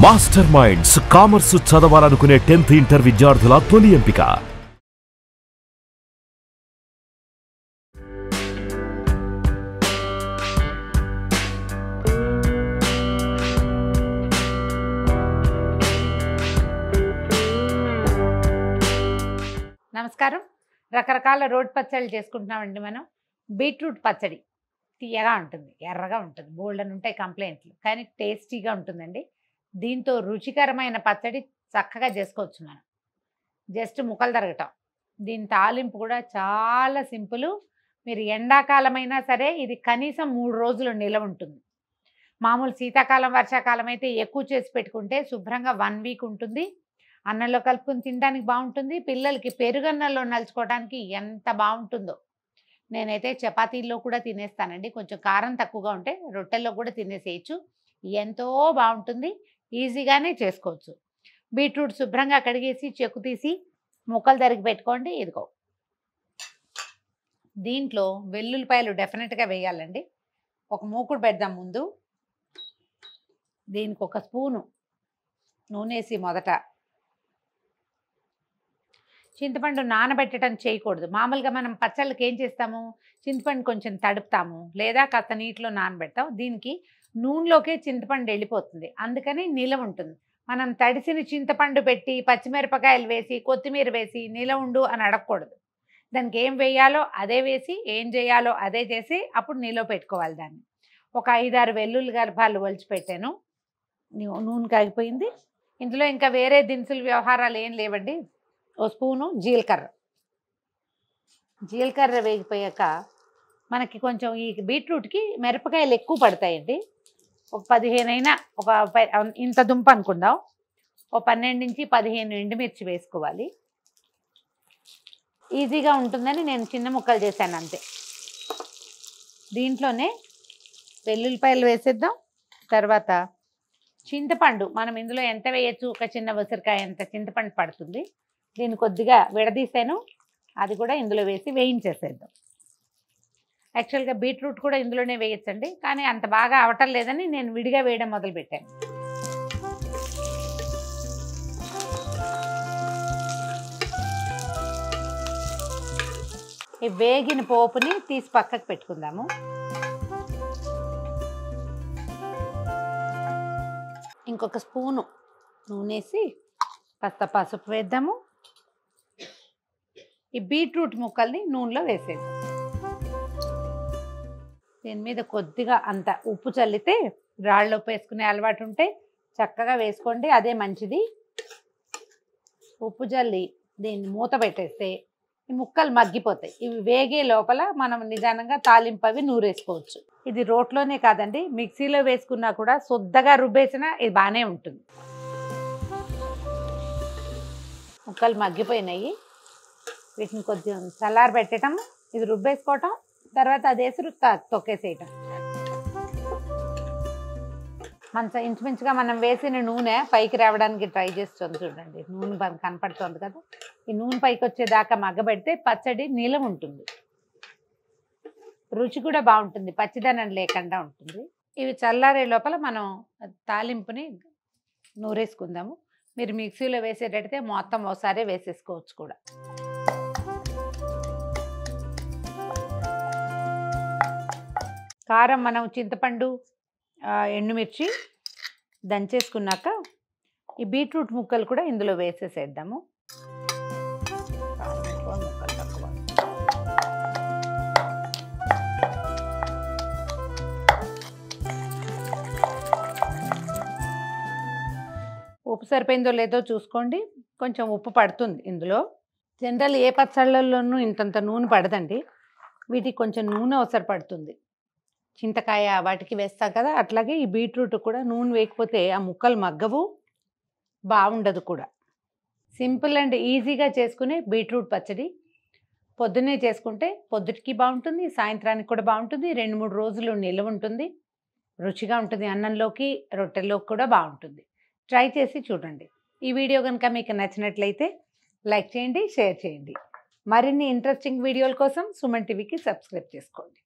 Master minds commerce చదవాలనుకునే 10th inter విద్యార్థుల తొలి ఎంపిక. నమస్కారం. రకరకాల రోడ్ పచ్చళ్ళు చేసుకుంటున్నామండి మనం. బీట్రూట్ పచ్చడి తీయగా ఉంటుంది, ఎర్రగా ఉంటుంది, బోల్డ్ అని ఉంటాయి కంప్లైంట్లు, కానీ టేస్టీగా ఉంటుందండి. దీంతో రుచికరమైన పచ్చడి చక్కగా చేసుకోవచ్చు మనం. జస్ట్ ముక్కలు తరగటం. దీని తాలింపు కూడా చాలా సింపుల్. మీరు ఎండాకాలమైనా సరే ఇది కనీసం 3 రోజులు నిలవ ఉంటుంది. మామూలు శీతాకాలం వర్షాకాలం అయితే ఎక్కువ చేసి పెట్టుకుంటే శుభ్రంగా 1 వీక్ ఉంటుంది. అన్నంలో కలుపుకొని తినడానికి బాగుంటుంది. పిల్లలకి పెరుగన్నంలో నలుచుకోవడానికి ఎంత బాగుంటుందో. నేనైతే చపాతీల్లో కూడా తినేస్తానండి. కొంచెం కారం తక్కువగా ఉంటే రొట్టెల్లో కూడా తినేసేయచ్చు. ఎంతో బాగుంటుంది. ఈజీగానే చేసుకోవచ్చు. బీట్రూట్ శుభ్రంగా కడిగేసి చెక్కు తీసి ముక్కలు తరిగి పెట్టుకోండి. ఇదిగో దీంట్లో వెల్లుల్లిపాయలు డెఫినెట్గా వేయాలండి. ఒక మూకుడు పెడదాం ముందు. దీనికి 1 స్పూను నూనె వేసి మొదట చింతపండు నానబెట్టడం చేయకూడదు. మామూలుగా మనం పచ్చళ్ళకి ఏం చేస్తాము, చింతపండు కొంచెం తడుపుతాము లేదా కాస్త నీటిలో నానబెడతాం. దీనికి నూనెలోకే చింతపండు వెళ్ళిపోతుంది, అందుకని నిలవ ఉంటుంది. మనం తడిసిన చింతపండు పెట్టి పచ్చిమిరపకాయలు వేసి కొత్తిమీర వేసి నిలవ ఉండు అని అడగకూడదు. దానికి ఏం వేయాలో అదే వేసి ఏం చేయాలో అదే చేసి అప్పుడు నిలవ పెట్టుకోవాలి దాన్ని. ఒక 5-6 వెల్లుల్లి గర్భాలు ఒలిచి పెట్టాను. నూనె కాగిపోయింది. ఇందులో ఇంకా వేరే దినుసులు వ్యవహారాలు ఏం లేవండి. 1 స్పూను జీలకర్ర వేగిపోయాక మనకి కొంచెం ఈ బీట్రూట్కి మిరపకాయలు ఎక్కువ పడతాయండి. ఒక 15 అయినా, ఒక ఇంత దుంప అనుకుందాం, ఒక 12 నుంచి 15 ఎండుమిర్చి వేసుకోవాలి. ఈజీగా ఉంటుందని నేను చిన్న ముక్కలు చేశాను అంతే. దీంట్లోనే వెల్లుల్లిపాయలు వేసేద్దాం. తర్వాత చింతపండు మనం ఇందులో ఎంత వేయచ్చు, ఒక చిన్న ఉసిరికాయ ఎంత చింతపండు పడుతుంది. దీన్ని కొద్దిగా విడదీసాను, అది కూడా ఇందులో వేసి వేయించేసేద్దాం. యాక్చువల్గా బీట్రూట్ కూడా ఇందులోనే వేయచ్చండి, కానీ అంత బాగా అవటం లేదని నేను విడిగా వేయడం మొదలుపెట్టాను. ఈ వేగిన పోపుని తీసి పక్కకు పెట్టుకుందాము. ఇంకొక స్పూను నూనె వేసి కాస్త పసుపు వేద్దాము. ఈ బీట్రూట్ ముక్కల్ని నూనెలో వేసేద్దాం. దీని మీద కొద్దిగా అంత ఉప్పు చల్లితే, రాళ్ళ ఉప్పు వేసుకునే అలవాటు ఉంటే చక్కగా వేసుకోండి, అదే మంచిది. ఉప్పు చల్లి దీన్ని మూత పెట్టేస్తే ఈ ముక్కలు మగ్గిపోతాయి. ఇవి వేగే లోపల మనం నిదానంగా తాలింపు అవి నూరేసుకోవచ్చు. ఇది రోట్లోనే కాదండి, మిక్సీలో వేసుకున్నా కూడా శుద్ధగా రుబ్బేసినా ఇది బాగానే ఉంటుంది. ముక్కలు మగ్గిపోయినాయి. వీటిని కొద్దిగా చల్లారి పెట్టడం, ఇది రుబ్బేసుకోవటం, తర్వాత అది వేసి తొక్కేసేయటం. ఇంచుమించుగా మనం వేసిన నూనె పైకి రావడానికి ట్రై చేస్తుంది చూడండి. నూనె కనపడుతుంది కదా, ఈ నూనె పైకి వచ్చేదాకా మగ్గబెడితే పచ్చడి నిలవ ఉంటుంది. రుచి కూడా బాగుంటుంది, పచ్చిదనం లేకుండా ఉంటుంది. ఇవి చల్లారే లోపల మనం తాలింపుని నూరేసుకుందాము. మీరు మిక్సీలో వేసేటట్టయితే మొత్తం ఒకసారి వేసేసుకోవచ్చు కూడా. కారం మనం చింతపండు, ఎండుమిర్చి దంచేసుకున్నాక ఈ బీట్రూట్ ముక్కలు కూడా ఇందులో వేసేసేద్దాము. ఉప్పు సరిపోయిందో లేదో చూసుకోండి. కొంచెం ఉప్పు పడుతుంది ఇందులో. జనరల్ ఏ పచ్చళ్ళల్లోనూ ఇంతంత నూనె పడదండి, వీటికి కొంచెం నూనె అవసరం పడుతుంది. చింతకాయ వాటికి వేస్తాం కదా, అట్లాగే ఈ బీట్రూట్ కూడా నూనె వేయకపోతే ఆ ముక్కలు మగ్గవు, బాగుండదు కూడా. సింపుల్ అండ్ ఈజీగా చేసుకునే బీట్రూట్ పచ్చడి. పొద్దున్నే చేసుకుంటే పొద్దుటికి బాగుంటుంది, సాయంత్రానికి కూడా బాగుంటుంది, 2-3 రోజులు నిల్వ ఉంటుంది, రుచిగా ఉంటుంది. అన్నంలోకి రొట్టెల్లోకి కూడా బాగుంటుంది. ట్రై చేసి చూడండి. ఈ వీడియో కనుక మీకు నచ్చినట్లయితే లైక్ చేయండి, షేర్ చేయండి. మరిన్ని ఇంట్రెస్టింగ్ వీడియోల కోసం సుమన్ టీవీకి సబ్స్క్రైబ్ చేసుకోండి.